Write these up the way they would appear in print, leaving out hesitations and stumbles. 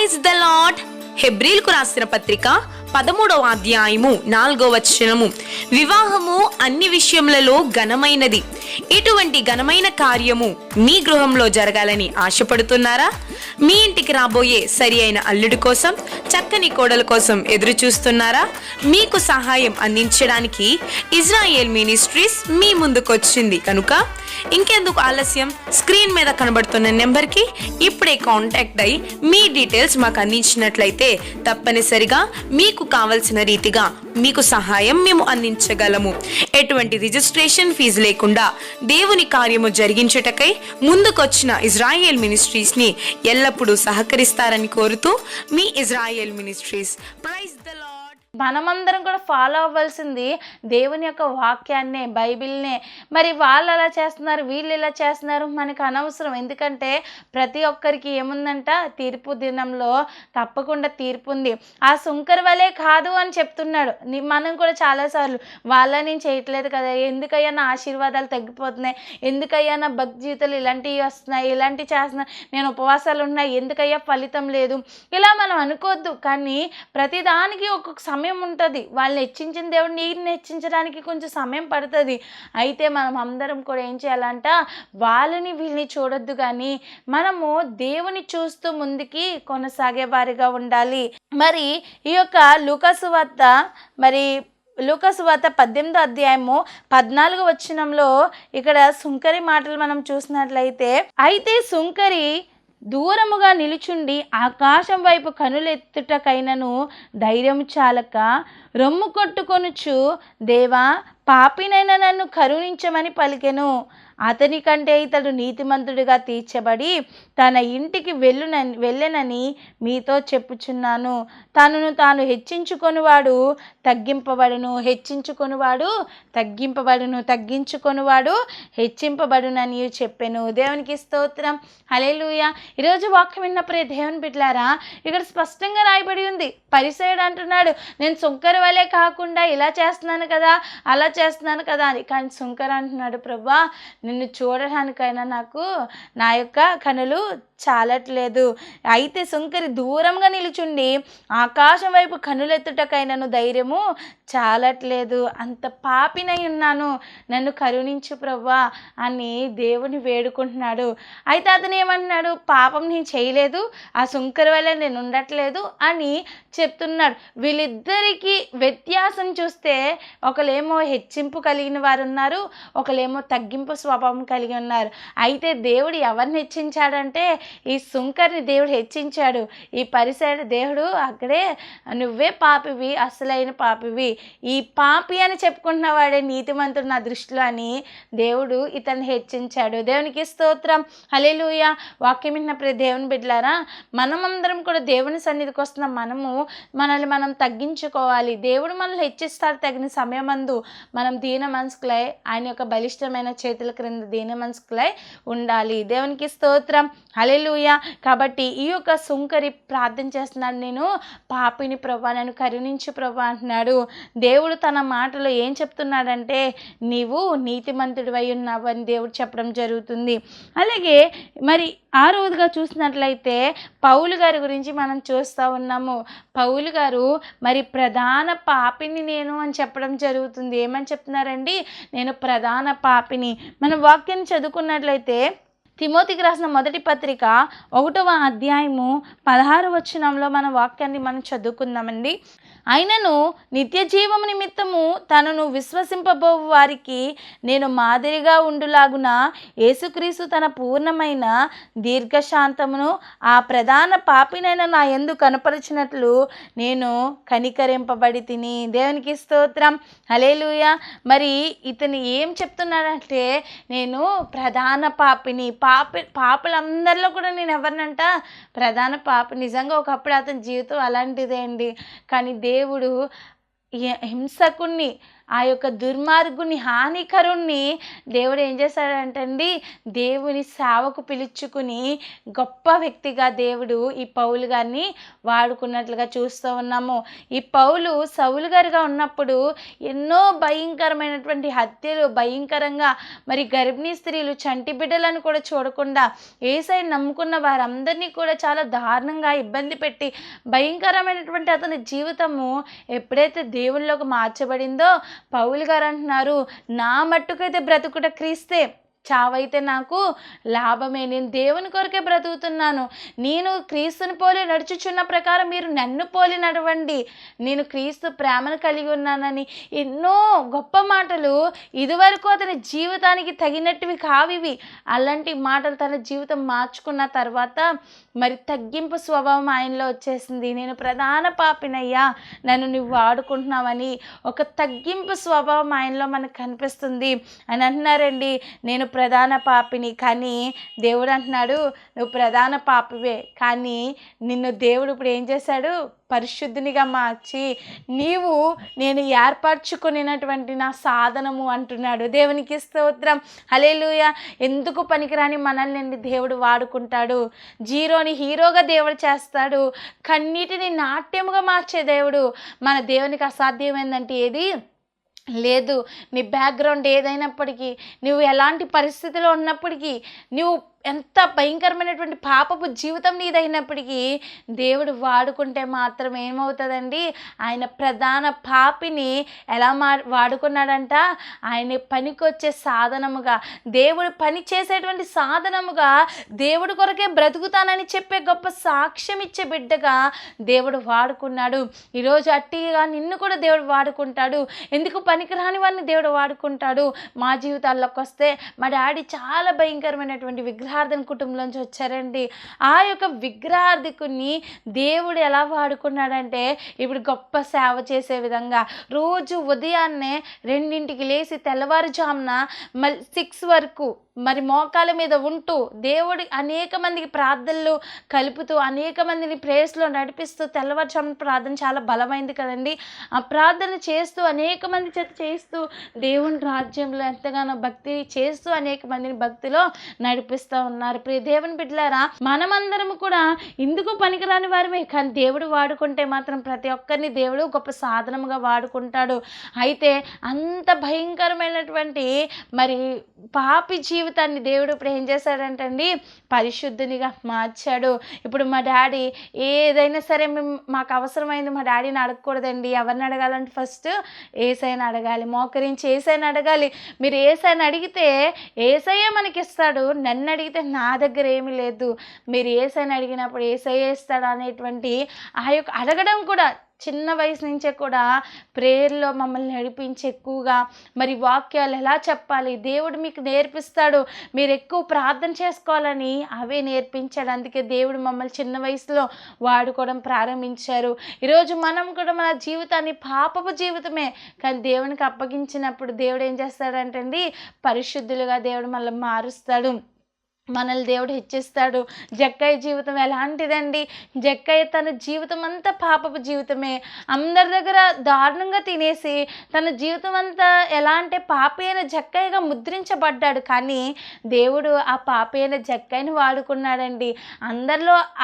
Praise the lord. హెబ్రీలకు రాసిన పత్రిక 13వ అధ్యాయము 4వ వచనము, వివాహము అన్ని విషయములలో ఘనమైనది. ఇటువంటి ఘనమైన కార్యము మీ గృహంలో జరగాలని ఆశపడుతున్నారా? మీ ఇంటికి రాబోయే సరి అయిన అల్లుడి కోసం, చక్కని కోడల కోసం ఎదురు చూస్తున్నారా? మీకు సహాయం అందించడానికి ఇజ్రాయేల్ మినిస్ట్రీస్ మీ ముందుకొచ్చింది కనుక ఇంకెందుకు ఆలస్యం? స్క్రీన్ మీద కనబడుతున్న నెంబర్కి ఇప్పుడే కాంటాక్ట్ అయ్యి మీ డీటెయిల్స్ మాకు అందించినట్లయితే తప్పనిసరిగా మీకు కావలసిన రీతిగా మీకు సహాయం మేము అందించగలము. ఎటువంటి రిజిస్ట్రేషన్ ఫీజు లేకుండా దేవుని కార్యము జరిగించుటకై ముందుకొచ్చిన ఇజ్రాయేల్ మినిస్ట్రీస్ ని ఎల్లప్పుడూ సహకరిస్తారని కోరుతూ మీ Israel ministries. Praise the lord. మనమందరం కూడా ఫాలో అవ్వాల్సింది దేవుని యొక్క వాక్యాన్నే, బైబిల్నే. మరి వాళ్ళు ఎలా చేస్తున్నారు, వీళ్ళు ఎలా చేస్తున్నారు మనకు అనవసరం. ఎందుకంటే ప్రతి ఒక్కరికి ఏముందంట, తీర్పు దినంలో తప్పకుండా తీర్పు ఉంది. ఆ సుంకర్ వలే కాదు అని చెప్తున్నాడు. మనం కూడా చాలాసార్లు వాళ్ళ నేను చేయట్లేదు కదా, ఎందుకయ్యా నా ఆశీర్వాదాలు తగ్గిపోతున్నాయి, ఎందుకయ్యా నా భక్తి జీవితాలు ఇలాంటివి వస్తున్నాయి, ఇలాంటివి చేస్తున్నాయి, నేను ఉపవాసాలు ఉన్నాయి, ఎందుకయ్యా ఫలితం లేదు, ఇలా మనం అనుకోవద్దు. కానీ ప్రతిదానికి ఒక్కొక్క సమయం ఉంటుంది. వాళ్ళని హెచ్చించిన దేవుడు నీరుని హెచ్చించడానికి కొంచెం సమయం పడుతుంది. అయితే మనం అందరం కూడా ఏం చేయాలంట, వాళ్ళని వీళ్ళని చూడొద్దు, కానీ మనము దేవుని చూస్తూ ముందుకి కొనసాగే వారిగా ఉండాలి. మరి ఈ యొక్క లూకాసు వార్త 18వ అధ్యాయము 14వ వచనంలో ఇక్కడ సుంకరి మాటలు మనం చూసినట్లయితే, అయితే సుంకరి దూరముగా నిలుచుండి ఆకాశం వైపు కనులెత్తుటకైనను ధైర్యం చాలక రొమ్ము కొట్టుకొనుచు, దేవా పాపినైనా నన్ను కరుణించమని పలికెను. అతని కంటే ఇతడు నీతిమంతుడిగా తీర్చబడి తన ఇంటికి వెళ్ళనని మీతో చెప్పుచున్నాను. తనను తాను హెచ్చించుకొనివాడు తగ్గింపబడును, హెచ్చించుకొనివాడు తగ్గింపబడును, తగ్గించుకొనివాడు హెచ్చింపబడునని చెప్పెను. దేవునికి స్తోత్రం, హల్లెలూయా. ఈరోజు వాక్యం విన్నప్పుడే దేవుని బిడ్డలారా, ఇక్కడ స్పష్టంగా రాయబడి ఉంది. పరిసయ్యుడు అంటున్నాడు, నేను సుంకర వలే కాకుండా ఇలా చేస్తున్నాను కదా, అలా చేస్తున్నాను కదా అని. కానీ సుంకర అంటున్నాడు, ప్రభువా నిన్ను చూడడానికైనా నాకు నా యొక్క కనులు చాలట్లేదు. అయితే సుంకరి దూరంగా నిలుచుండి ఆకాశం వైపు కనులెత్తుటకైనను ధైర్యము చాలట్లేదు, అంత పాపినై ఉన్నాను, నన్ను కరుణించు ప్రభువా అని దేవుని వేడుకుంటున్నాడు. అయితే అతను ఏమంటున్నాడు, పాపం నేను చేయలేదు, ఆ సుంకరి వల్ల నేను ఉండట్లేదు అని చెప్తున్నాడు. వీళ్ళిద్దరికీ వ్యత్యాసం చూస్తే ఒకలేమో హెచ్చింపు కలిగిన వారు ఉన్నారు, ఒకలేమో తగ్గింపు స్వభావం కలిగి ఉన్నారు. అయితే దేవుడు ఎవరిని హెచ్చించాడంటే ఈ సుంకర్ని దేవుడు హెచ్చించాడు. ఈ పరిసయ్యుడు దేవుడు అక్కడే నువ్వే పాపివి, అసలైన పాపివి, ఈ పాపి అని చెప్పుకుంటున్న వాడే నీతిమంతుడు నా దృష్టిలో అని దేవుడు ఇతన్ని హెచ్చించాడు. దేవునికి స్తోత్రం, హల్లెలూయా. వాక్యం విన్నప్పుడు దేవుని బిడ్డలారా, మనమందరం కూడా దేవుని సన్నిధికి వస్తున్నాం. మనల్ని మనం తగ్గించుకోవాలి. దేవుడు మనల్ని హెచ్చిస్తాడు తగిన సమయమందు. మనం దీన మనసుకులై ఆయన యొక్క బలిష్టమైన చేతుల క్రింద దీన మనసుకులై ఉండాలి. దేవునికి స్తోత్రం, హల్లెలూయా. కాబట్టి ఈ యొక్క సుంకరి ప్రార్థన చేస్తున్నాడు, నేను పాపిని ప్రభువా, నన్ను కరుణించు ప్రభువా అంటున్నాడు. దేవుడు తన మాటలో ఏం చెప్తున్నాడంటే, నీవు నీతిమంతుడివై ఉన్నావు అని దేవుడు చెప్పడం జరుగుతుంది. అలాగే మరి ఆ రోజుగా చూసినట్లయితే పౌలు గారి గురించి మనం చూస్తూ ఉన్నాము. పౌలు గారు మరి ప్రధాన పాపిని నేను అని చెప్పడం జరుగుతుంది. ఏమని చెప్తున్నారండి, నేను ప్రధాన పాపిని. మనం వాక్యాన్ని చదువుకున్నట్లయితే తిమోతికి రాసిన మొదటి పత్రిక 1వ అధ్యాయము 16వ వచనంలో మన వాక్యాన్ని మనం చదువుకుందామండి. అయినను నిత్య జీవము నిమిత్తము తనను విశ్వసింపబో వారికి నేను మాదిరిగా ఉండులాగున యేసుక్రీస్తు తన పూర్ణమైన దీర్ఘశాంతమును ఆ ప్రధాన పాపినైన నా యందు కనపరిచినట్లు నేను కనికరింపబడి తిని. దేవునికి స్తోత్రం, హల్లెలూయా. మరి ఇతను ఏం చెప్తున్నాడంటే, నేను ప్రధాన పాపిని, పాపులందరిలో కూడా నేను ఎవరినంట, ప్రధాన పాపి. నిజంగా ఒకప్పుడు అతని జీవితం అలాంటిదే అండి. కానీ దేవుడు హింసకుణ్ణి, ఆ యొక్క దుర్మార్గుని, హానికరుణ్ణి దేవుడు ఏం చేశాడంటండి, దేవుని సేవకు పిలుచుకుని గొప్ప వ్యక్తిగా దేవుడు ఈ పౌలు గారిని వాడుకున్నట్లుగా చూస్తూ ఉన్నాము. ఈ పౌలు సౌలు గారిగా ఉన్నప్పుడు ఎన్నో భయంకరమైనటువంటి హత్యలు, భయంకరంగా మరి గర్భిణీ స్త్రీలు, చంటి బిడ్డలను కూడా చూడకుండా యేసయ్యను నమ్ముకున్న వారందరినీ కూడా చాలా దారుణంగా ఇబ్బంది పెట్టి భయంకరమైనటువంటి అతని జీవితము ఎప్పుడైతే దేవునిలోకి మార్చబడిందో పౌలు గారు అంటున్నారు, నా మట్టుకైతే బ్రతుకుట క్రీస్తే, చావైతే నాకు లాభమే, నేను దేవుని కొరకే బ్రతుకుతున్నాను, నేను క్రీస్తుని పోలి నడుచుచున్న ప్రకారం మీరు నన్ను పోలి నడవండి, నేను క్రీస్తు ప్రేమను కలిగి ఉన్నానని ఎన్నో గొప్ప మాటలు, ఇదివరకు అతని జీవితానికి తగినట్టువి కావివి. అలాంటి మాటలు తన జీవితం మార్చుకున్న తర్వాత మరి తగ్గింపు స్వభావం ఆయనలో వచ్చేసింది. నేను ప్రధాన పాపినయ్యా, నన్ను నువ్వు వాడుకుంటున్నావని ఒక తగ్గింపు స్వభావం ఆయనలో మనకు కనిపిస్తుంది అని అంటున్నారండి. నేను ప్రధాన పాపిని, కానీ దేవుడు అంటున్నాడు నువ్వు ప్రధాన పాపివే, కానీ నిన్ను దేవుడు ఇప్పుడు ఏం చేశాడు, పరిశుద్ధునిగా మార్చి నేను ఏర్పరచుకునేటువంటి నా సాధనము అంటున్నాడు. దేవునికి స్తోత్రం, హల్లెలూయా. ఎందుకు పనికిరాని మనల్ని దేవుడు వాడుకుంటాడు. జీరోని హీరోగా దేవుడు చేస్తాడు. కన్నీటిని నాట్యముగా మార్చే దేవుడు. మన దేవునికి అసాధ్యమైందంటే ఏది లేదు. నీ బ్యాక్గ్రౌండ్ ఏదైనప్పటికీ, నువ్వు ఎలాంటి పరిస్థితిలో ఉన్నప్పటికీ, నువ్వు ఎంత భయంకరమైనటువంటి పాపపు జీవితం నీదైనప్పటికీ దేవుడు వాడుకుంటే మాత్రం ఏమవుతుందండి, ఆయన ప్రధాన పాపిని ఎలా వాడుకున్నాడంట, ఆయన పనికొచ్చే సాధనముగా, దేవుడు పని చేసేటువంటి సాధనముగా, దేవుడి కొరకే బ్రతుకుతానని చెప్పే గొప్ప సాక్ష్యం ఇచ్చే బిడ్డగా దేవుడు వాడుకున్నాడు. ఈరోజు అట్టిగా నిన్ను కూడా దేవుడు వాడుకుంటాడు. ఎందుకు పనికిరాని వారిని దేవుడు వాడుకుంటాడు. మా జీవితాల్లోకి వస్తే మా డాడీ చాలా భయంకరమైనటువంటి విగ్రహార్థన కుటుంబంలోంచి వచ్చారండి. ఆ యొక్క విగ్రహార్థికుని దేవుడు ఎలా వాడుకున్నాడంటే, ఇప్పుడు గొప్ప సేవ చేసే విధంగా రోజు ఉదయాన్నే 2ంటికి లేచి తెల్లవారుజామున 6 వరకు మరి మోకాల మీద ఉంటూ దేవుడి అనేక మందికి ప్రార్థనలు కలుపుతూ, అనేక మందిని ప్రేయర్స్లో నడిపిస్తూ, తెల్లవారుజామున ప్రార్థన చాలా బలమైంది కదండి. ఆ ప్రార్థన చేస్తూ అనేక మంది చేత చేస్తూ దేవుని రాజ్యంలో ఎంతగానో భక్తి చేస్తూ అనేక మందిని భక్తిలో నడిపిస్తూ ఉన్నారు. ప్రియ దేవుని బిడ్డలారా, మనమందరము కూడా ఇందుకు పనికిరాని వారమే, కానీ దేవుడు వాడుకుంటే మాత్రం ప్రతి ఒక్కరిని దేవుడు గొప్ప సాధనముగా వాడుకుంటాడు. అయితే అంత భయంకరమైనటువంటి మరి పాపి జీవితాన్ని దేవుడు ఇప్పుడు ఏం చేశాడంటండి, పరిశుద్ధునిగా మార్చాడు. ఇప్పుడు మా డాడీ ఏదైనా సరే మాకు అవసరమైంది మా డాడీని అడగకూడదండి. ఎవరిని అడగాలంటే ఫస్ట్ యేసయ్యని అడగాలి, మోకరించి యేసయ్యని అడగాలి. మీరు యేసయ్యని అడిగితే యేసయ్యే మనకి ఇస్తాడు. నన్ను అడిగితే నా దగ్గర ఏమీ లేదు. మీరు యేసయ్యని అడిగినప్పుడు యేసయ్యే ఇస్తాడు అనేటువంటి ఆ యొక్క అడగడం కూడా చిన్న వయసు నుంచే కూడా ప్రేయర్లో మమ్మల్ని నడిపించి ఎక్కువగా మరి వాక్యాలు ఎలా చెప్పాలి దేవుడు మీకు నేర్పిస్తాడు. మీరు ఎక్కువ ప్రార్థన చేసుకోవాలని అవే నేర్పించాడు. అందుకే దేవుడు మమ్మల్ని చిన్న వయసులో వాడుకోవడం ప్రారంభించారు. ఈరోజు మనం కూడా మన జీవితాన్ని పాపపు జీవితమే, కానీ దేవునికి అప్పగించినప్పుడు దేవుడు ఏం చేస్తాడంటండి, పరిశుద్ధులుగా దేవుడు మళ్ళీ మారుస్తాడు, మనల్ని దేవుడు హెచ్చిస్తాడు. జక్కయ్య జీవితం ఎలాంటిదండి, జక్కయ్య తన జీవితం అంతా పాపపు జీవితమే. అందరి దగ్గర దారుణంగా తినేసి తన జీవితం అంతా ఎలా అంటే పాపి అయిన జక్కయ్యగా ముద్రించబడ్డాడు. కానీ దేవుడు ఆ పాపి అయిన జక్కయ్యని వాడుకున్నాడండి.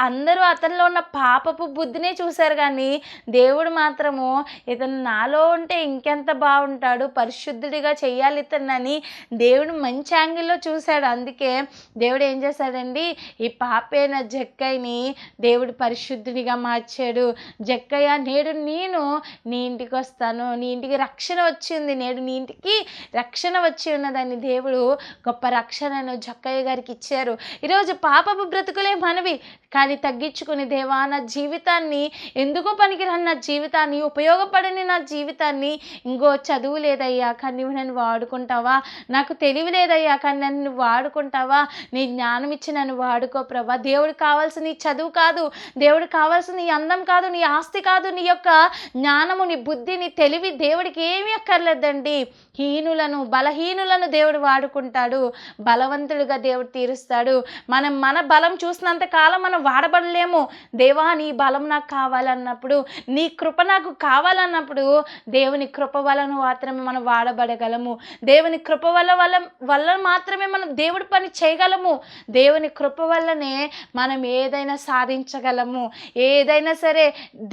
అందరూ అతనిలో ఉన్న పాపపు బుద్ధినే చూశారు, కానీ దేవుడు మాత్రము ఇతను నాలో ఉంటే ఇంకెంత బాగుంటాడు, పరిశుద్ధుడిగా చెయ్యాలి ఇతనని దేవుడు మంచి యాంగిల్లో చూశాడు. అందుకే దేవుడు ఏం చేశాడండి, ఈ పాపైన జక్కయ్యని దేవుడు పరిశుద్ధునిగా మార్చాడు. జక్కయ్య, నేడు నేను నీ ఇంటికి వస్తాను, నీ ఇంటికి రక్షణ వచ్చింది, నేడు నీ ఇంటికి రక్షణ వచ్చి ఉన్నదని దేవుడు గొప్ప రక్షణను జక్కయ్య గారికి ఇచ్చారు. ఈరోజు పాపపు బ్రతుకులే మనవి, కానీ తగ్గించుకుని దేవా నా జీవితాన్ని, ఎందుకో పనికిరాని నా జీవితాన్ని, ఉపయోగపడని నా జీవితాన్ని, ఇంకో చదువు లేదయ్యా కానీ నువ్వు నన్ను వాడుకుంటావా, నాకు తెలివి లేదయ్యా కానీ నన్ను వాడుకుంటావా, నీ జ్ఞానం ఇచ్చి నన్ను వాడుకో ప్రభా. దేవుడికి కావాల్సిన నీ చదువు కాదు, దేవుడికి కావాల్సిన నీ అందం కాదు, నీ ఆస్తి కాదు, నీ యొక్క జ్ఞానము, నీ బుద్ధి, నీ తెలివి దేవుడికి ఏమీ అక్కర్లేదండి. హీనులను, బలహీనులను దేవుడు వాడుకుంటాడు, బలవంతుడిగా దేవుడు తీరుస్తాడు. మన బలం చూసినంత కాలం మనం వాడబడలేము. దేవా నీ బలం నాకు కావాలన్నప్పుడు, నీ కృప నాకు కావాలన్నప్పుడు దేవుని కృప వలన మాత్రమే మనం వాడబడగలము. దేవుని కృప వల్ల మాత్రమే మనం దేవుడి పని చేయగలము. దేవుని కృప వల్లనే మనం ఏదైనా సాధించగలము. ఏదైనా సరే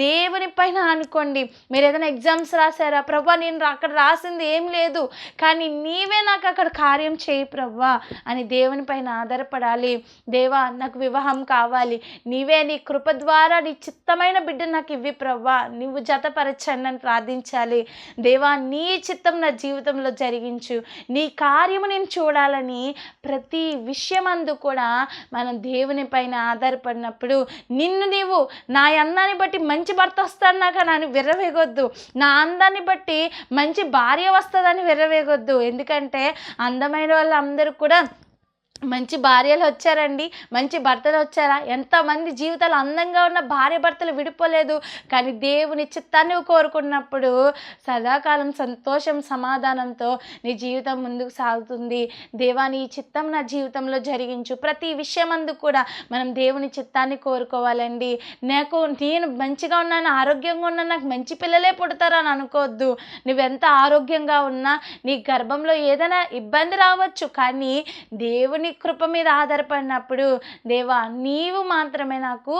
దేవుని పైన అనుకోండి. మీరు ఏదైనా ఎగ్జామ్స్ రాశారా, ప్రభా నేను అక్కడ రాసింది ఏం లేదు, కానీ నీవే నాకు అక్కడ కార్యం చేయి ప్రభా అని దేవుని పైన ఆధారపడాలి. దేవా నాకు వివాహం కావాలి, నీవే నీ కృప ద్వారా నీ చిత్తమైన బిడ్డ నాకు ఇవ్వి ప్రభా, నువ్వు జతపరచండి అని ప్రార్థించాలి. దేవా నీ చిత్తం నా జీవితంలో జరిగించు, నీ కార్యము నేను చూడాలని ప్రతి విషయమందు కూడా మనం దేవుని పైన ఆధారపడినప్పుడు నిన్ను నీవు నా అందాన్ని బట్టి మంచి భర్త వస్తాడు నాకు అని విర్రవేగొద్దు, నా అందాన్ని బట్టి మంచి భార్య వస్తుందని విర్రవేగొద్దు. ఎందుకంటే అందమైన వాళ్ళందరూ కూడా మంచి భార్యలు వచ్చారండి, మంచి భర్తలు వచ్చారా? ఎంతమంది జీవితాలు అందంగా ఉన్న భార్య భర్తలు విడిపోలేదు. కానీ దేవుని చిత్తాన్ని కోరుకున్నప్పుడు సదాకాలం సంతోషం సమాధానంతో నీ జీవితం ముందుకు సాగుతుంది. దేవా నీ చిత్తం నా జీవితంలో జరిగించు. ప్రతి విషయమందు కూడా మనం దేవుని చిత్తాన్ని కోరుకోవాలండి. నేను మంచిగా ఉన్నాను, ఆరోగ్యంగా ఉన్నాను, నాకు మంచి పిల్లలే పుడతారు అని అనుకోవద్దు. నువ్వెంత ఆరోగ్యంగా ఉన్నా నీ గర్భంలో ఏదైనా ఇబ్బంది రావచ్చు, కానీ దేవుని కృప మీద ఆధారపడినప్పుడు దేవా నీవు మాత్రమే నాకు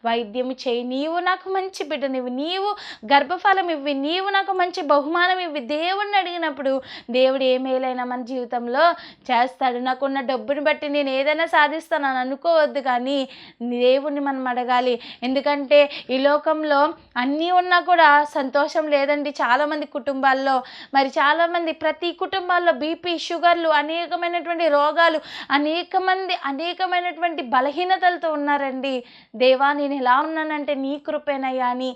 వైద్యం చేయి, నీవు నాకు మంచి బిడ్డనివ్వు, నీవు గర్భఫలం ఇవ్వి, నీవు నాకు మంచి బహుమానం ఇవ్వి. దేవుడిని అడిగినప్పుడు దేవుడు ఏ మేలైనా మన జీవితంలో చేస్తాడు. నాకున్న డబ్బుని బట్టి నేను ఏదైనా సాధిస్తాను అని అనుకోవద్దు, కానీ దేవుణ్ణి మనం అడగాలి. ఎందుకంటే ఈ లోకంలో అన్నీ ఉన్నా కూడా సంతోషం లేదండి చాలామంది కుటుంబాల్లో. మరి చాలామంది ప్రతి కుటుంబాల్లో బీపీ, షుగర్లు, అనేకమైనటువంటి రోగాలు, అనేకమైనటువంటి బలహీనతలతో ఉన్నారండి. దేవా నేను ఎలా ఉన్నానంటే నీ కృపేనయ్యా అని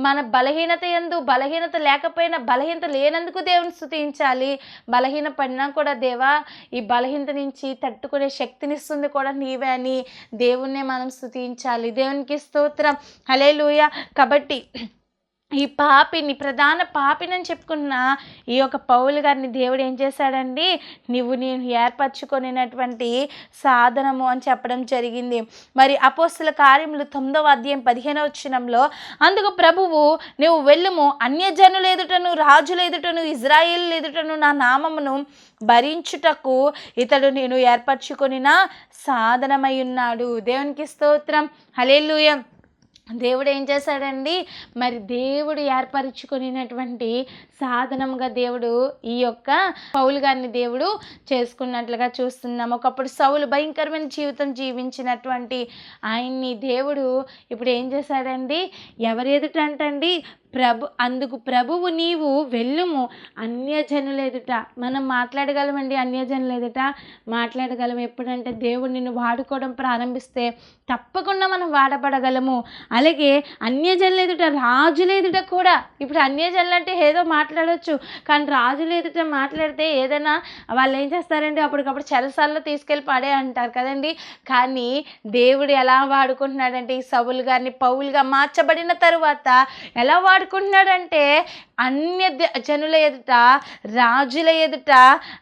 మన బలహీనత యందు బలహీనత లేకపోయినా బలహీనత లేనందుకు దేవుని స్తుతించాలి. బలహీన పడినా కూడా దేవా ఈ బలహీనత నుంచి తట్టుకునే శక్తినిస్తుంది కూడా నీవే అని దేవుణ్ణే మనం స్తుతించాలి. దేవునికి స్తోత్రం, హల్లెలూయా. కాబట్టి ఈ పాపిని, ప్రధాన పాపిని అని చెప్పుకున్న ఈ యొక్క పౌలు గారిని దేవుడు ఏం చేశాడండి, నేను ఏర్పరచుకొనినటువంటి సాధనము అని చెప్పడం జరిగింది. మరి అపోస్తల కార్యములు 9వ అధ్యాయం 15వ వచనంలో అందుకు ప్రభువు నువ్వు వెళ్ళుము, అన్యజనుల ఎదుటను రాజుల ఎదుటను ఇజ్రాయేలు ఎదుటను నా నామమును భరించుటకు ఇతడు నేను ఏర్పరచుకొనిన సాధనమై ఉన్నాడు. దేవునికి స్తోత్రం, హల్లెలూయా. దేవుడు ఏం చేశాడండి, మరి దేవుడు ఏర్పరచుకునేటువంటి సాధనంగా దేవుడు ఈ యొక్క పౌలు గారిని దేవుడు చేసుకున్నట్లుగా చూస్తున్నాం. ఒకప్పుడు సౌలు భయంకరమైన జీవితం జీవించినటువంటి ఆయన్ని దేవుడు ఇప్పుడు ఏం చేశాడండి, ఎవరు ఎదుటంటండి, అందుకు ప్రభువు నీవు వెళ్ళుము అన్యజనుల ఎదుట. మనం మాట్లాడగలమండి, అన్యజనుల ఎదుట మాట్లాడగలం. ఎప్పుడంటే దేవుడు నిన్ను వాడుకోవడం ప్రారంభిస్తే తప్పకుండా మనం వాడబడగలము. అలాగే అన్యజనుల ఎదుట, రాజుల ఎదుట కూడా. ఇప్పుడు అన్యజనులు అంటే ఏదో మాట్లాడవచ్చు, కానీ రాజుల ఎదుట మాట్లాడితే ఏదైనా వాళ్ళు ఏం చేస్తారండి, అప్పటికప్పుడు చెరసాల్లో తీసుకెళ్ళి పడే అంటారు కదండి. కానీ దేవుడు ఎలా వాడుకుంటున్నాడంటే ఈ సౌలు గారిని పౌలుగా మార్చబడిన తరువాత ఎలా వాడుకుంటున్నాడంటే అన్య జనుల ఎదుట, రాజుల ఎదుట,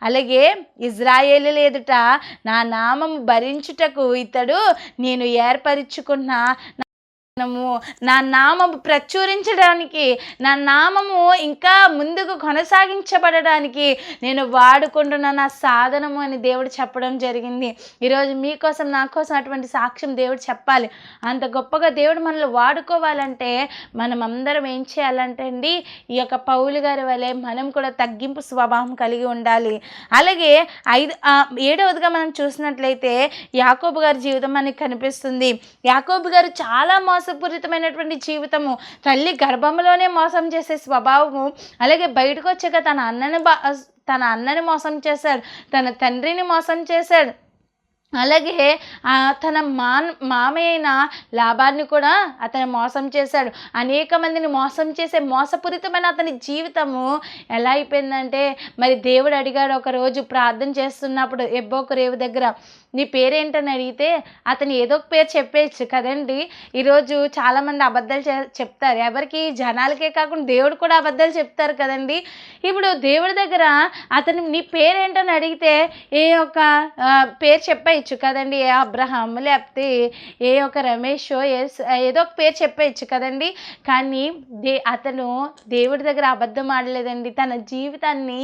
అలాగే ఇజ్రాయేలుల ఎదుట నా నామము భరించుటకు ఇతడు నేను ఏర్పరచుకున్న నా నామము ప్రచురించడానికి, నా నామము ఇంకా ముందుకు కొనసాగించబడడానికి నేను వాడుకుంటున్న నా సాధనము అని దేవుడు చెప్పడం జరిగింది. ఈరోజు మీకోసం నా కోసం అటువంటి సాక్ష్యం దేవుడు చెప్పాలి. అంత గొప్పగా దేవుడు మనల్ని వాడుకోవాలంటే మనం అందరం ఏం చేయాలంటే అండి, ఈ యొక్క పౌలు గారి వలె మనం కూడా తగ్గింపు స్వభావం కలిగి ఉండాలి. అలాగే 7వదిగా మనం చూసినట్లయితే యాకోబు గారి జీవితం మనకి కనిపిస్తుంది. యాకోబు గారు చాలా మోసపూరితమైనటువంటి జీవితము, తల్లి గర్భంలోనే మోసం చేసే స్వభావము, అలాగే బయటకు వచ్చాక తన అన్నని మోసం చేశాడు, తన తండ్రిని మోసం చేశాడు. అలాగే తన మామయ్య అయిన లాబాన్ని కూడా అతను మోసం చేశాడు. అనేక మందిని మోసం చేసే మోసపూరితమైన అతని జీవితము ఎలా అయిపోయిందంటే, మరి దేవుడు అడిగాడు ఒకరోజు ప్రార్థన చేస్తున్నప్పుడు ఎబ్బోకు రేవు దగ్గర, నీ పేరేంటని అడిగితే అతను ఏదో ఒక పేరు చెప్పేయచ్చు కదండి. ఈరోజు చాలామంది అబద్ధాలు చెప్తారు. ఎవరికి? జనాలకే కాకుండా దేవుడు కూడా అబద్ధాలు చెప్తారు కదండి. ఇప్పుడు దేవుడి దగ్గర అతను నీ పేరేంటని అడిగితే ఏ ఒక పేరు చెప్పేయచ్చు కదండి. ఏ అబ్రహాం, లేకపోతే ఏ ఒక రమేష్, ఏదో ఒక పేరు చెప్పేయచ్చు కదండి. కానీ అతను దేవుడి దగ్గర అబద్ధం ఆడలేదండి. తన జీవితాన్ని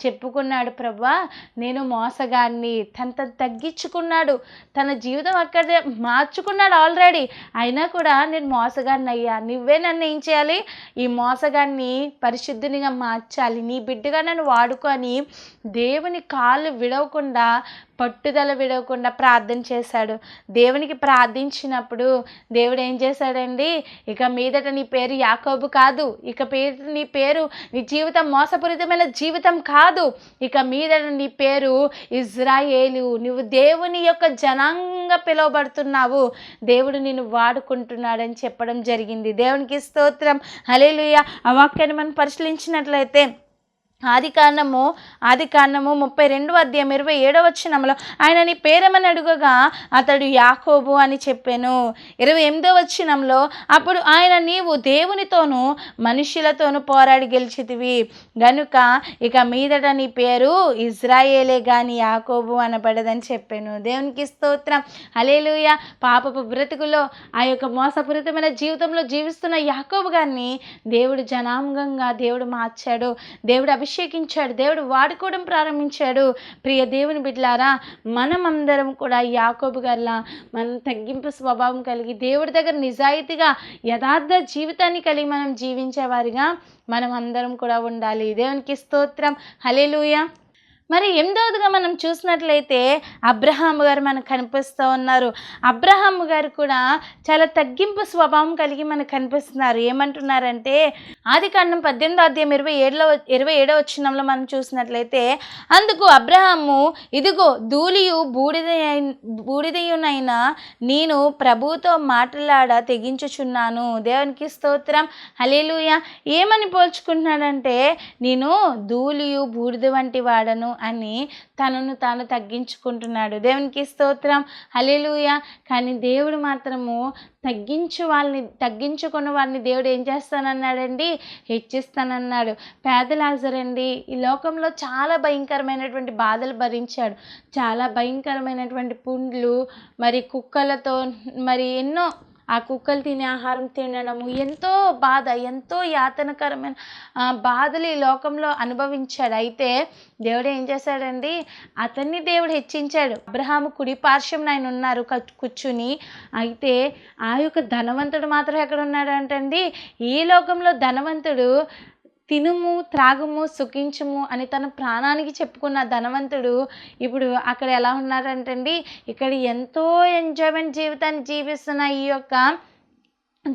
చెప్పుకున్నాడు, ప్రభువా నేను మోసగాన్ని. తను తగ్గించుకున్నాడు, తన జీవితం అక్కడే మార్చుకున్నాడు ఆల్రెడీ. అయినా కూడా నేను మోసగాన్ని అయ్యా, నువ్వే నన్ను ఏం చేయాలి, ఈ మోసగాన్ని పరిశుద్ధినిగా మార్చాలి, నీ బిడ్డగా నన్ను వాడుకొని దేవుని కాళ్ళు విడవకుండా, పట్టుదల విడవకుండా ప్రార్థన చేశాడు. దేవునికి ప్రార్థించినప్పుడు దేవుడు ఏం చేశాడండి, ఇక మీదట నీ పేరు యాకోబు కాదు, ఇక నీ పేరు నీ జీవితం మోసపూరితమైన జీవితం కాదు, ఇక మీదట నీ పేరు ఇజ్రాయేలు, నువ్వు దేవుని యొక్క జనాంగంగా పిలువబడుతున్నావు, దేవుడు నిన్ను వాడుకుంటున్నాడని చెప్పడం జరిగింది. దేవునికి స్తోత్రం, హల్లెలూయా. ఆ వాక్యాన్ని మనం పరిశీలించినట్లయితే ఆది కాండము 32వ అధ్యాయం 27వ వచనంలో ఆయన నీ పేరేమని అడుగగా అతడు యాకోబు అని చెప్పాను. 28వ వచనంలో అప్పుడు ఆయన నీవు దేవునితోనూ మనుషులతోనూ పోరాడి గెలిచితివి గనుక ఇక మీదట నీ పేరు ఇజ్రాయేలే గాని యాకోబు అనబడదని చెప్పాను. దేవునికి స్తోత్రం, హల్లెలూయా. పాపపు బ్రతుకులో ఆ యొక్క మోసపూరితమైన జీవితంలో జీవిస్తున్న యాకోబు గారిని దేవుడు జనాంగంగా దేవుడు మార్చాడు, దేవుడు అభిషేకించాడు, దేవుడు వాడుకోవడం ప్రారంభించాడు. ప్రియ దేవుని బిడ్డలారా, మనమందరం కూడా యాకోబు గారిలా మనం తగ్గింపు స్వభావం కలిగి దేవుడి దగ్గర నిజాయితీగా యథార్థ జీవితాన్ని కలిగి మనం జీవించేవారిగా మనం అందరం కూడా ఉండాలి. దేవునికి స్తోత్రం, హల్లెలూయా. మరి 8వదిగా మనం చూసినట్లయితే అబ్రహాము గారు మనకు కనిపిస్తూ ఉన్నారు. అబ్రహాము గారు కూడా చాలా తగ్గింపు స్వభావం కలిగి మనకు కనిపిస్తున్నారు. ఏమంటున్నారంటే ఆది కాండం 18వ అధ్యాయం 27వ వచనంలో మనం చూసినట్లయితే అందుకు అబ్రహాము ఇదిగో ధూళియు బూడిదయునైనా నేను ప్రభువుతో మాట్లాడ తెగించుచున్నాను. దేవునికి స్తోత్రం, హల్లెలూయా. ఏమని పోల్చుకుంటున్నాడంటే నేను ధూళియు బూడిద వంటి వాడను అని తనను తాను తగ్గించుకుంటున్నాడు. దేవునికి స్తోత్రం, హల్లెలూయా. కానీ దేవుడు మాత్రము తగ్గించుకున్న వారిని దేవుడు ఏం చేస్తానన్నాడండి, హెచ్చిస్తానన్నాడు. పేద లాజరు అండి ఈ లోకంలో చాలా భయంకరమైనటువంటి బాధలు భరించాడు, చాలా భయంకరమైనటువంటి పుండ్లు, మరి కుక్కలతో మరి ఎన్నో ఆ కుక్కలు తినే ఆహారం తినడము, ఎంతో బాధ, ఎంతో యాతనకరమైన బాధలు ఈ లోకంలో అనుభవించాడు. అయితే దేవుడు ఏం చేశాడండి, అతన్ని దేవుడు హెచ్చించాడు. అబ్రహాము కుడి పార్శ్వం ఆయన ఉన్నారు కూర్చుని. అయితే ఆ యొక్క ధనవంతుడు మాత్రం ఎక్కడ ఉన్నాడు అంటండి, ఈ లోకంలో ధనవంతుడు తినుము త్రాగుము సుఖించుము అని తన ప్రాణానికి చెప్పుకున్న ధనవంతుడు ఇప్పుడు అక్కడ ఎలా ఉన్నారంటండి, ఇక్కడ ఎంతో ఎంజాయ్మెంట్ జీవితాన్ని జీవిస్తున్న ఈ యొక్క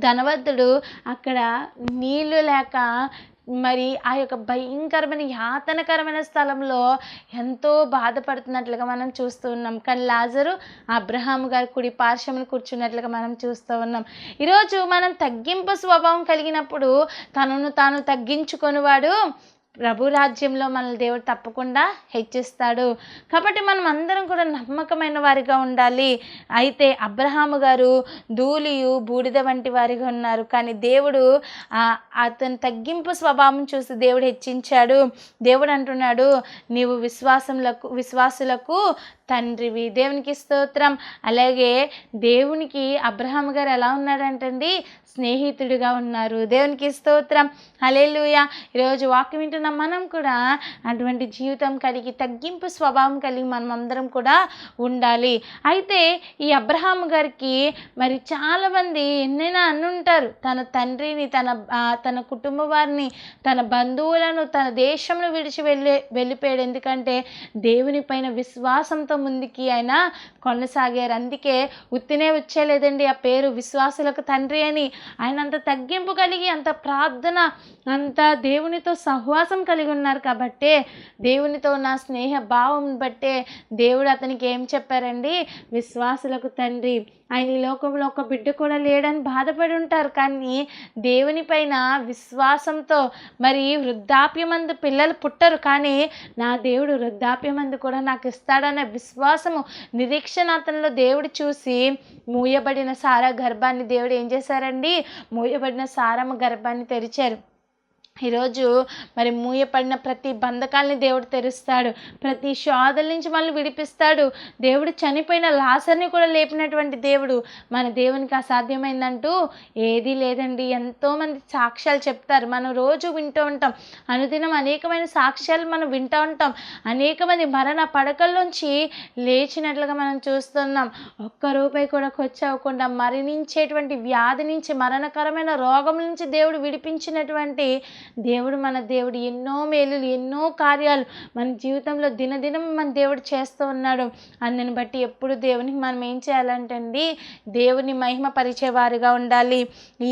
ధనవంతుడు అక్కడ నీళ్లు లేక మరి ఆ యొక్క భయంకరమైన యాతనకరమైన స్థలంలో ఎంతో బాధపడుతున్నట్లుగా మనం చూస్తూ ఉన్నాం. కానీ లాజరు అబ్రహాము గారి కుడి పార్శ్వమును కూర్చున్నట్లుగా మనం చూస్తూ ఉన్నాం. ఈరోజు మనం తగ్గింపు స్వభావం కలిగినప్పుడు తనను తాను తగ్గించుకొనివాడు ప్రభు రాజ్యంలో మనల్ని దేవుడు తప్పకుండా హెచ్చిస్తాడు. కాబట్టి మనం అందరం కూడా నమ్మకమైన వారిగా ఉండాలి. అయితే అబ్రహాము గారు ధూళియు బూడిద వంటి వారిగా ఉన్నారు, కానీ దేవుడు అతని తగ్గింపు స్వభావం చూసి దేవుడు హెచ్చించాడు. దేవుడు అంటున్నాడు, నీవు విశ్వాసులకు తండ్రివి. దేవునికి స్తోత్రం. అలాగే దేవునికి అబ్రహాము గారు ఎలా ఉన్నాడంటండి, స్నేహితుడిగా ఉన్నారు. దేవునికి స్తోత్రం, హల్లెలూయా. ఈరోజు వాక్యం వింటున్న మనం కూడా అటువంటి జీవితం కలిగి తగ్గింపు స్వభావం కలిగి మనం అందరం కూడా ఉండాలి. అయితే ఈ అబ్రహాము గారికి మరి చాలామంది ఎన్నైనా అనుంటారు, తన తండ్రిని, తన కుటుంబ వారిని, తన బంధువులను, తన దేశంలో విడిచి వెళ్ళిపోయాడు. ఎందుకంటే దేవుని పైన విశ్వాసంతో ముందుకి ఆయన కొనసాగారు. అందుకే ఉత్తినే వచ్చేలేదండి ఆ పేరు, విశ్వాసులకు తండ్రి అని. ఆయన అంత తగ్గింపు కలిగి, అంత ప్రార్థన, అంత దేవునితో సహవాసం కలిగి ఉన్నారు కాబట్టే, దేవునితో ఉన్న స్నేహ భావం బట్టే దేవుడు అతనికి ఏం చెప్పారండి, విశ్వాసులకు తండ్రి. ఆయన ఈ లోకంలో ఒక బిడ్డ కూడా లేడని బాధపడి ఉంటారు, కానీ దేవుని పైన విశ్వాసంతో, మరి వృద్ధాప్యమందు పిల్లలు పుట్టరు, కానీ నా దేవుడు వృద్ధాప్యమందు కూడా నాకు ఇస్తాడనే విశ్వాసము, నిరీక్షణ అతనిలో దేవుడు చూసి మూయబడిన సారా గర్భాన్ని దేవుడు ఏం చేశారండి, మూయబడిన సారమ్మ గర్భాన్ని తెరిచారు. ఈరోజు మరి మూయపడిన ప్రతి బంధకాల్ని దేవుడు తెరుస్తాడు, ప్రతి శోధల నుంచి మనల్ని విడిపిస్తాడు. దేవుడు చనిపోయిన లాజరుని కూడా లేపినటువంటి దేవుడు. మన దేవునికి అసాధ్యమైందంటూ ఏదీ లేదండి. ఎంతోమంది సాక్ష్యాలు చెప్తారు, మనం రోజు వింటూ ఉంటాం, అనుదినం అనేకమైన సాక్ష్యాలు మనం వింటూ ఉంటాం. అనేక మంది మరణ పడకల్లోంచి లేచినట్లుగా మనం చూస్తున్నాం. ఒక్క రూపాయి కూడా ఖర్చు అవ్వకుండా మరణించేటువంటి వ్యాధి నుంచి, మరణకరమైన రోగం నుంచి దేవుడు విడిపించినటువంటి దేవుడు మన దేవుడు. ఎన్నో మేలులు, ఎన్నో కార్యాలు మన జీవితంలో దినదినం మన దేవుడు చేస్తూ ఉన్నాడు. అందుని బట్టి ఎప్పుడు దేవునికి మనం ఏం చేయాలంటే అండి, దేవుని మహిమ పరిచేవారుగా ఉండాలి.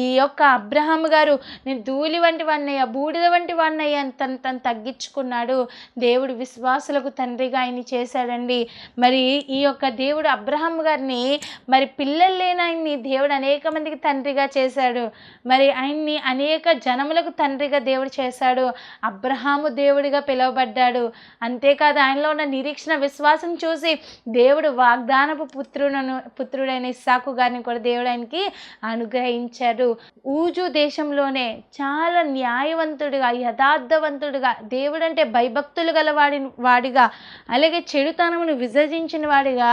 ఈ యొక్క అబ్రహాము గారు, నేను ధూళి వంటి వాడినయ్యా, బూడిద వంటి వాడినయ్యా అని తను తగ్గించుకున్నాడు. దేవుడు విశ్వాసులకు తండ్రిగా ఆయన్ని చేశాడండి. మరి ఈ యొక్క దేవుడు అబ్రహాము గారిని, మరి పిల్లలు లేని ఆయన్ని దేవుడు అనేక మందికి తండ్రిగా చేశాడు. మరి ఆయన్ని అనేక జనములకు తండ్రిగా దేవుడు చేశాడు. అబ్రహాము దేవుడిగా పిలువబడ్డాడు. అంతేకాదు, ఆయనలో ఉన్న నిరీక్షణ విశ్వాసం చూసి దేవుడు వాగ్దానపు పుత్రుడైన ఇస్సాకు గారిని కూడా దేవుడు ఆయనకి అనుగ్రహించాడు. ఊజు దేశంలోనే చాలా న్యాయవంతుడిగా, యథార్థవంతుడిగా, దేవుడు అంటే భయభక్తులు గల వాడిగా, అలాగే చెడుతనమును విసర్జించిన వాడిగా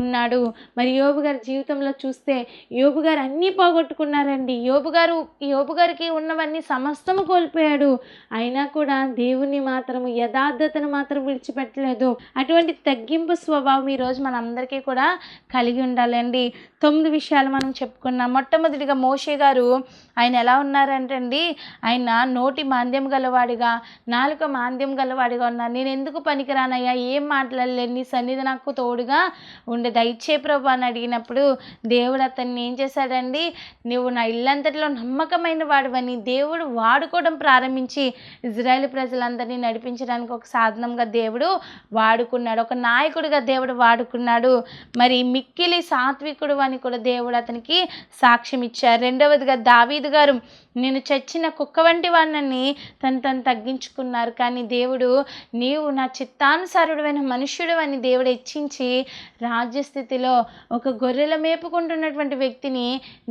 ఉన్నాడు. మరి యోబు గారి జీవితంలో చూస్తే, యోబు గారు అన్నీ పోగొట్టుకున్నారండి. యోబు గారికి ఉన్నవన్నీ సమస్తము కోల్పోయాడు. అయినా కూడా దేవుని మాత్రము, యథార్థతను మాత్రం విడిచిపెట్టలేదు. అటువంటి తగ్గింపు స్వభావం ఈరోజు మనందరికీ కూడా కలిగి ఉండాలండి. 9 విషయాలు మనం చెప్పుకున్నాం. మొట్టమొదటిగా మోషే గారు, ఆయన ఎలా ఉన్నారంటే అండి, ఆయన నోటి మాంద్యం గలవాడిగా, నాలుక మాంద్యం గలవాడిగా ఉన్నారు. నేను ఎందుకు పనికిరానయ్యా, ఏం మాట్లాడలేదు, నీ సన్నిధి నాకు తోడుగా ఉండే దయచే ప్రభు అని అడిగినప్పుడు దేవుడు అతన్ని ఏం చేశాడండి, నువ్వు నా ఇల్లంతటిలో నమ్మకమైన వాడివని దేవుడు వాడుకోవడం ప్రారంభించి ఇజ్రాయేల్ ప్రజలందరినీ నడిపించడానికి ఒక సాధనంగా దేవుడు వాడుకున్నాడు. ఒక నాయకుడిగా దేవుడు వాడుకున్నాడు. మరి మిక్కిలి సాత్వికుడు అని కూడా దేవుడు అతనికి సాక్ష్యం ఇచ్చారు. రెండవదిగా దావీదు గారు, నేను చచ్చిన కుక్క వంటి వాడిని తను తగ్గించుకున్నారు. కానీ దేవుడు, నీవు నా చిత్తానుసారుడైన మనుష్యుడు అని దేవుడు హెచ్చించి రాజ్యస్థితిలో ఒక గొర్రెల మేపుకుంటున్నటువంటి వ్యక్తిని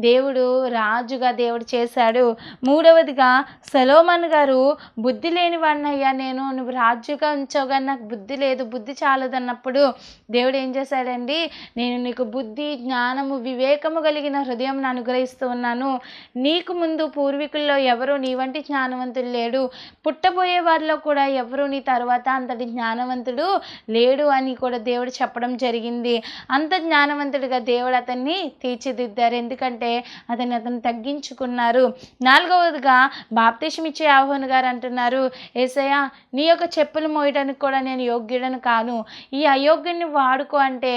దేవుడు రాజుగా దేవుడు చేశాడు. మూడవదిగా సొలొమోను గారు, బుద్ధి లేని వాడినయ్యా నేను, నువ్వు రాజుగా ఉంచావు కానీ నాకు బుద్ధి లేదు, బుద్ధి చాలదన్నప్పుడు దేవుడు ఏం చేశాడండి, నేను నీకు బుద్ధి, జ్ఞానము, వివేకము కలిగిన హృదయం అనుగ్రహిస్తూ ఉన్నాను. నీకు ముందు పూర్వీకుల్లో ఎవరు నీ వంటి జ్ఞానవంతుడు లేడు, పుట్టబోయే వారిలో కూడా ఎవరు నీ తర్వాత అంతటి జ్ఞానవంతుడు లేడు అని కూడా దేవుడు చెప్పడం జరిగింది. అంత జ్ఞానవంతుడిగా దేవుడు అతన్ని తీర్చిదిద్దారు. ఎందుకంటే అతను తగ్గించుకున్నారు. నాలుగవదిగా బాప్తిసం ఇచ్చే యోహాను గారు అంటున్నారు, యేసయ్యా నీ యొక్క చెప్పులు మోయడానికి కూడా నేను యోగ్యుడను కాను, ఈ అయోగ్యుడిని వాడుకో అంటే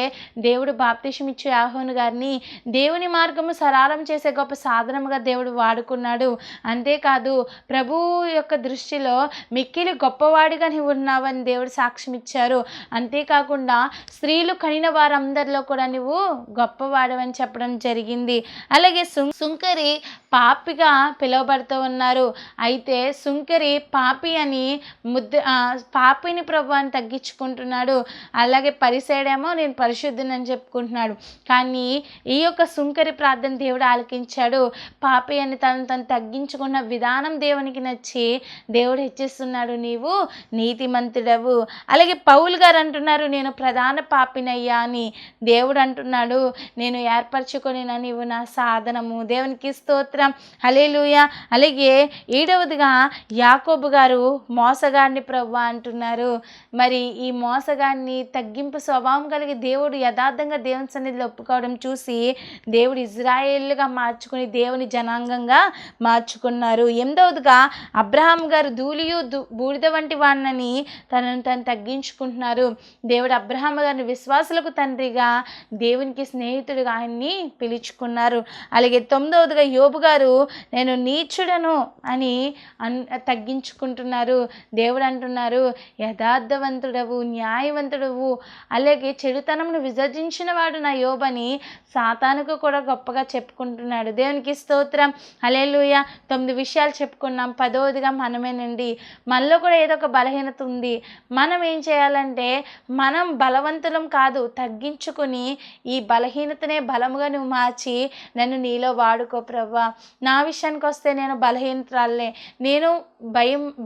దేవుడు బాప్తిసం ఇచ్చే యోహాను గారిని దేవుని మార్గము సరళం చేసే గొప్ప సాధనముగా దేవుడు వాడుకున్నాడు. అంతేకాదు, ప్రభు యొక్క దృష్టిలో మిక్కిలి గొప్పవాడిగా నీవు ఉన్నావని దేవుడు సాక్ష్యం ఇచ్చారు. అంతేకాకుండా స్త్రీలు కనిన వారందరిలో కూడా నువ్వు గొప్పవాడవని చెప్పడం జరిగింది. అలాగే సుంకరి పాపిగా పిలువబడుతూ ఉన్నారు. అయితే సుంకరి పాపి అని పాపిని ప్రభు అని తగ్గించుకుంటున్నాడు. అలాగే పరిసైడేమో నేను పరిశుద్ధిని అని చెప్పుకుంటున్నాడు. కానీ ఈ యొక్క సుంకరి ప్రార్థన దేవుడు ఆలకించాడు. పాపి అని తను తగ్గించుకున్న విధానం దేవునికి నచ్చి దేవుడు హెచ్చిస్తున్నాడు, నీవు నీతిమంతుడవు. అలాగే పౌలు గారు అంటున్నారు, నేను ప్రధాన పాపినయ్యా అని. దేవుడు అంటున్నాడు, నేను ఏర్పరచుకొని నీవు నా సాధనము. దేవునికి స్తోత్రం, హల్లెలూయా. అలాగే 7వదిగా యాకోబు గారు, మోసగాడిని ప్రభు అంటున్నారు. మరి ఈ మోసగాడిని, తగ్గింపు స్వభావం కలిగి దేవుడు యథార్థంగా దేవుని సన్నిధిలో ఒప్పుకోవడం చూసి చూసి దేవుడు ఇజ్రాయేలుగా మార్చుకుని దేవుని జనాంగంగా మార్చుకున్నారు. 8వదిగా అబ్రహాం గారు ధూళియు బూడిద వంటి వాడినని తనను తను తగ్గించుకుంటున్నారు. దేవుడు అబ్రహాం గారిని విశ్వాసులకు తండ్రిగా, దేవునికి స్నేహితుడిగా ఆయన్ని పిలుచుకున్నారు. అలాగే 9వదిగా యోబు గారు నేను నీచుడను అని తగ్గించుకుంటున్నారు. దేవుడు అంటున్నారు యథార్థవంతుడవు, న్యాయవంతుడవు, అలాగే చెడుతనంను విసర్జించిన వాడు నా యోబని సాతానుకు కూడా గొప్పగా చెప్పుకుంటున్నాడు. దేవునికి స్తోత్రం, హల్లెలూయా. 9 విషయాలు చెప్పుకున్నాం. 10వదిగా మనమేనండి. మనలో కూడా ఏదో ఒక బలహీనత ఉంది. మనం ఏం చేయాలంటే మనం బలవంతులం కాదు, తగ్గించుకుని ఈ బలహీనతనే బలముగా నువ్వు మార్చి నన్ను నీలో వాడుకో ప్రభువా. నా విషయానికి వస్తే నేను బలహీనతరాలే, నేను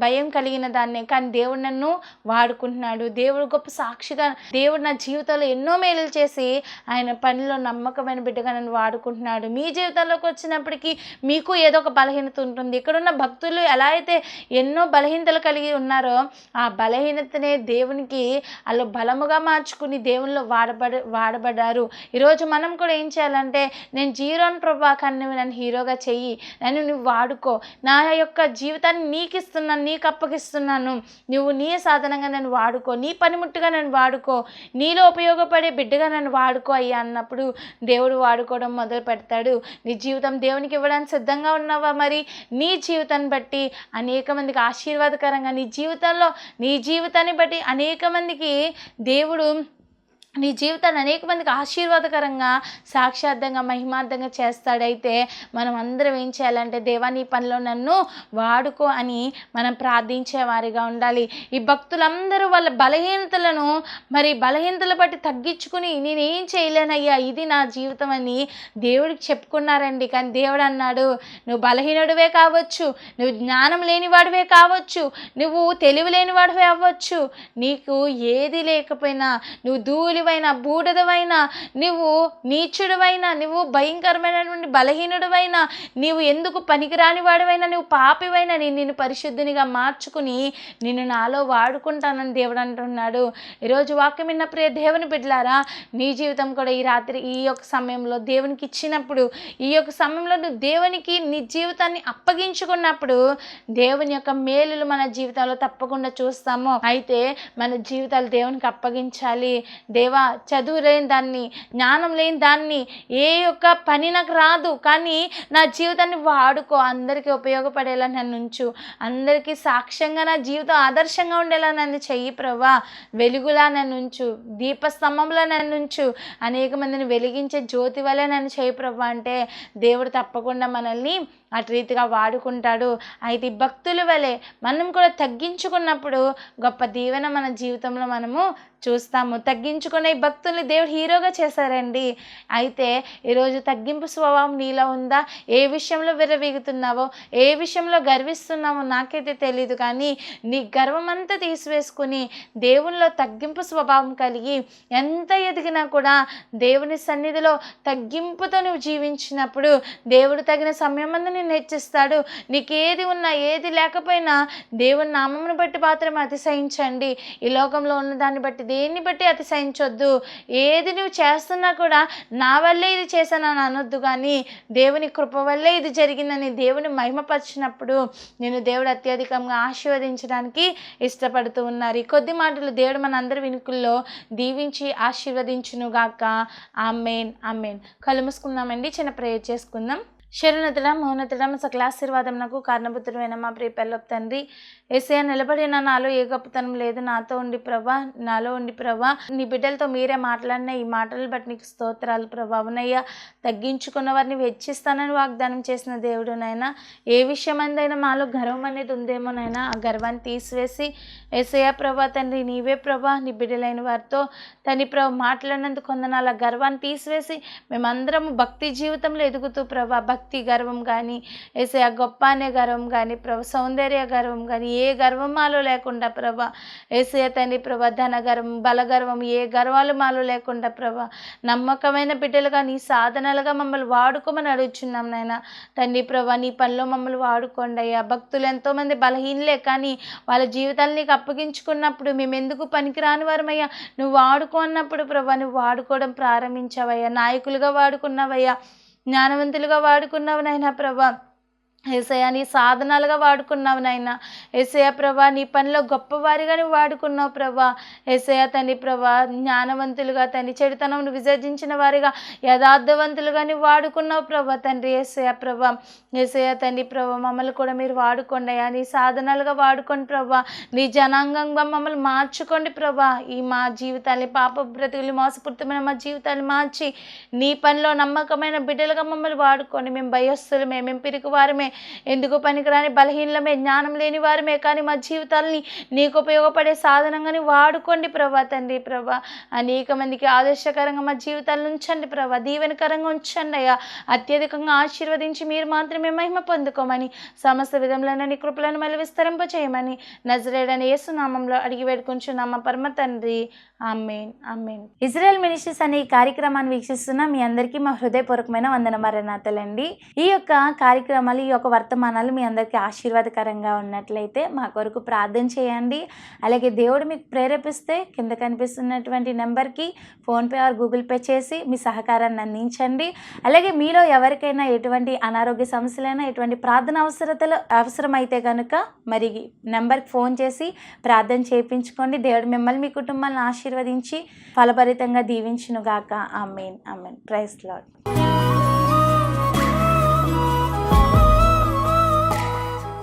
భయం కలిగిన దాన్నే, కానీ దేవుడు నన్ను వాడుకుంటున్నాడు. దేవుడు గొప్ప సాక్షిగా, దేవుడు నా జీవితంలో ఎన్నో మేలులు చేసి ఆయన పనిలో నమ్మకమైన బిడ్డగా నన్ను వాడుకుంటున్నాడు. మీ జీవితంలోకి వచ్చినప్పటికీ మీకు ఏదో ఒక బలహీనత ఉంటుంది. ఇక్కడున్న భక్తులు ఎలా అయితే ఎన్నో బలహీనతలు కలిగి ఉన్నారో ఆ బలహీనతనే దేవునికి అలా బలముగా మార్చుకుని దేవునిలో వాడబడ్డారు. ఈరోజు మనం కూడా ఏం చేయాలంటే నేను జీరోని ప్రభా, కానీ నన్ను హీరోగా చెయ్యి, నన్ను నువ్వు వాడుకో, నా యొక్క జీవితాన్ని నీకు ఇస్తున్నాను, నీకు అప్పగిస్తున్నాను, నువ్వు నీ సాధనంగా నన్ను వాడుకో, నీ పనిముట్టుగా నన్ను వాడుకో, నీలో ఉపయోగపడే బిడ్డగా నన్ను వాడుకో అయ్యా అన్నప్పుడు దేవుడు వాడుకోవడం మొదలు పెడతాడు. నీ జీవితం దేవునికి ఇవ్వడానికి సిద్ధంగా ఉన్నావా? మరి నీ జీవితాన్ని బట్టి అనేక మందికి ఆశీర్వాదకరంగా, నీ జీవితాన్ని బట్టి అనేక మందికి దేవుడు నీ జీవితాన్ని అనేక మందికి ఆశీర్వాదకరంగా, సాక్షార్థంగా, మహిమార్థంగా చేస్తాడైతే మనం అందరం ఏం చేయాలంటే దేవా నీ పనిలో నన్ను వాడుకో అని మనం ప్రార్థించే వారిగా ఉండాలి. ఈ భక్తులందరూ వాళ్ళ బలహీనతలు బట్టి తగ్గించుకుని నేనేం చేయలేనయ్యా, ఇది నా జీవితం అని దేవుడికి చెప్పుకున్నారండి. కానీ దేవుడు అన్నాడు నువ్వు బలహీనుడివే కావచ్చు, నువ్వు జ్ఞానం లేనివాడివే కావచ్చు, నువ్వు తెలివి లేనివాడివే అవ్వచ్చు, నీకు ఏది లేకపోయినా, నువ్వు ధూళివైనా, బూడిదవైనా, నువ్వు నీచుడివైనా, నువ్వు భయంకరమైనటువంటి బలహీనుడివైనా, నీవు ఎందుకు పనికిరాని వాడివైనా, నువ్వు పాపివైనా, నిన్ను పరిశుద్ధినిగా మార్చుకుని నిన్ను నాలో వాడుకుంటానని దేవుడు అంటున్నాడు. ఈరోజు వాక్యం విన్న ప్రియ దేవుని బిడ్డలారా, నీ జీవితం కూడా ఈ రాత్రి ఈ యొక్క సమయంలో దేవునికి ఇచ్చినప్పుడు, ఈ యొక్క సమయంలో నువ్వు దేవునికి నీ జీవితాన్ని అప్పగించుకున్నప్పుడు దేవుని యొక్క మేలులు మన జీవితాల్లో తప్పకుండా చూస్తాము. అయితే మన జీవితాలు దేవునికి అప్పగించాలి. దేవా చదువు లేని దాన్ని, జ్ఞానం లేని దాన్ని, ఏ యొక్క పని నాకు రాదు, కానీ నా జీవితాన్ని వాడుకో, అందరికీ ఉపయోగపడేలా నన్ను ఉంచు, అందరికీ సాక్ష్యంగా నా జీవితం ఆదర్శంగా ఉండేలా నన్ను చెయ్యి ప్రభా, వెలుగులా నన్ను ఉంచు, దీపస్తంభంలో నన్ను ఉంచు, అనేక మందిని వెలిగించే జ్యోతి వలె నన్ను చెయ్యి ప్రభా అంటే దేవుడు తప్పకుండా మనల్ని అటు రీతిగా వాడుకుంటాడు. అయితే ఈ భక్తుల వలె మనం కూడా తగ్గించుకున్నప్పుడు గొప్ప దీవెన మన జీవితంలో మనము చూస్తాము. తగ్గించుకునే ఈ భక్తుల్ని దేవుడు హీరోగా చేశారండి. అయితే ఈరోజు తగ్గింపు స్వభావం నీలో ఉందా? ఏ విషయంలో విర్రవీగుతున్నావో, ఏ విషయంలో గర్విస్తున్నావో నాకైతే తెలియదు, కానీ నీ గర్వమంతా తీసివేసుకుని దేవునిలో తగ్గింపు స్వభావం కలిగి ఎంత ఎదిగినా కూడా దేవుని సన్నిధిలో తగ్గింపుతో నువ్వు జీవించినప్పుడు దేవుడు తగిన సమయం అందు నిన్ను హెచ్చిస్తాడు. నీకేది ఉన్నా ఏది లేకపోయినా దేవుని నామమును బట్టి మాత్రమే అతిశయించండి. ఈ లోకంలో ఉన్న దాన్ని బట్టి దేన్ని బట్టి అతిశయించొద్దు. ఏది నువ్వు చేస్తున్నా కూడా నా వల్లే ఇది చేశానని అనొద్దు, కానీ దేవుని కృప వల్లే ఇది జరిగిందని దేవుని మహిమపరిచినప్పుడు నేను దేవుడు అత్యధికంగా ఆశీర్వదించడానికి ఇష్టపడుతూ ఉన్నారు. ఈ కొద్ది మాటలు దేవుడు మన అందరి వినుకుల్లో దీవించి ఆశీర్వదించునుగాక. ఆమేన్ ఆమేన్. కళ్ళు మూసుకుందామండి, చిన్న ప్రేయర్ చేసుకుందాం. శరణుతుడా మౌనతుడా సకల ఆశీర్వాదం నాకు కారణభూతుడైన మా ప్రియ పెళ్ళొప్ప తండ్రి యేసయ్య, నిలబడిన నాలో ఏ గొప్పతనం లేదు, నాతో ఉండి ప్రభా, నాలో ఉండి ప్రభా, నీ బిడ్డలతో మీరే మాట్లాడిన ఈ మాటలు బట్టి నీకు స్తోత్రాలు ప్రభా. అవునయ్యా, తగ్గించుకున్న వారిని వెచ్చిస్తానని వాగ్దానం చేసిన దేవుడు నాయన, ఏ విషయమందైనా మాలో గర్వం అనేది ఉందేమోనైనా ఆ గర్వాన్ని తీసివేసి యేసయ్య ప్రభా తండ్రి నీవే ప్రభా, నీ బిడ్డలైన వారితో తండ్రి ప్రభా మాట్లాడినందుకు కొందనాల గర్వాన్ని తీసివేసి మేమందరము భక్తి జీవితంలో ఎదుగుతూ ప్రభా, భక్తి గర్వం కానీ, ఏసయ్య గొప్ప అనే గర్వం కానీ, ప్రభా సౌందర్య గర్వం కానీ, ఏ గర్వం మాలో లేకుండా ప్రభా, ఏసయ్య తండ్రి ప్రభా ధన గర్వం, బల గర్వం, ఏ గర్వాలు మాలో లేకుండా ప్రభా, నమ్మకమైన బిడ్డలుగా నీ సాధనాలుగా మమ్మల్ని వాడుకోమని అడుగుచున్నాం నాయన. తండ్రి ప్రభా నీ పనిలో మమ్మల్ని వాడుకోండి అయ్యా. భక్తులు ఎంతోమంది బలహీనలే, కానీ వాళ్ళ జీవితాలు నీకు అప్పగించుకున్నప్పుడు మేము ఎందుకు పనికిరాని వారమయ్యా, నువ్వు వాడుకో అన్నప్పుడు ప్రభా నువ్వు వాడుకోవడం ప్రారంభించావయ్యా. నాయకులుగా వాడుకున్నావయ్యా, జ్ఞానవంతులుగా వాడుకున్నావు నాయనా ప్రభా. ఏసయ్య నీ సాధనాలుగా వాడుకున్నావు నాయన. ఏసయ్య ప్రభా నీ పనిలో గొప్పవారిగా నువ్వు వాడుకున్నావు ప్రభా. ఏసయ్య తండ్రి ప్రభా జ్ఞానవంతులుగా తండ్రి చెడుతనం విసర్జించిన వారిగా యథార్థవంతులుగా నువ్వు వాడుకున్నావు ప్రభా తండ్రి. ఏసయ్య ప్రభా, ఏసయ్య తండ్రి ప్రభా మమ్మల్ని కూడా మీరు వాడుకోండి అయ్యా. నీ సాధనాలుగా వాడుకోండి ప్రభా. నీ జనాంగంగా మమ్మల్ని మార్చుకోండి ప్రభా. ఈ మా జీవితాన్ని పాప బ్రతుకులు మోసపూరితమైన మా జీవితాన్ని మార్చి నీ పనిలో నమ్మకమైన బిడ్డలుగా మమ్మల్ని వాడుకోండి. మేము భయస్తులమే, మేము పిరికి వారమే, ఎందుకు పనికిరాని బలహీనమే, జ్ఞానం లేని వారమే, కానీ మా జీవితాలని నీకు ఉపయోగపడే సాధనంగాని వాడుకోండి ప్రభా తండ్రి ప్రభా. అనేక మందికి ఆదర్శకరంగా మా జీవితాలను ఉంచండి ప్రభా, దీవెనకరంగా ఉంచండి అయ్యా. అత్యధికంగా ఆశీర్వదించి మీరు మాత్రమే మహిమ పొందుకోమని, సమస్త విధములైన నీ కృపలను మళ్ళీ విస్తరింపచేయమని నజరేయుడైన యేసు నామములో అడిగి వేడుకొంచున్నాము పరమ తండ్రి. ఆమేన్ ఆమేన్. ఇజ్రాయెల్ మినిస్ట్రీస్ అనే ఈ కార్యక్రమాన్ని వీక్షిస్తున్న మీ అందరికీ మా హృదయపూర్వకమైన వందన మరణాతలండి. ఈ యొక్క కార్యక్రమాలు, ఈ యొక్క వర్తమానాలు మీ అందరికీ ఆశీర్వాదకరంగా ఉన్నట్లయితే మా కొరకు ప్రార్థన చేయండి. అలాగే దేవుడు మీకు ప్రేరేపిస్తే కింద కనిపిస్తున్నటువంటి నెంబర్కి ఫోన్పే ఆర్ గూగుల్ పే చేసి మీ సహకారాన్ని అందించండి. అలాగే మీలో ఎవరికైనా ఎటువంటి అనారోగ్య సమస్యలైనా, ఎటువంటి ప్రార్థన అవసరమైతే కనుక మరి నెంబర్కి ఫోన్ చేసి ప్రార్థన చేయించుకోండి. దేవుడు మిమ్మల్ని మీ కుటుంబాలను ఆశీర్వదించి ఫలభరితంగా దీవించునుగాక. Amen amen. Praise lord.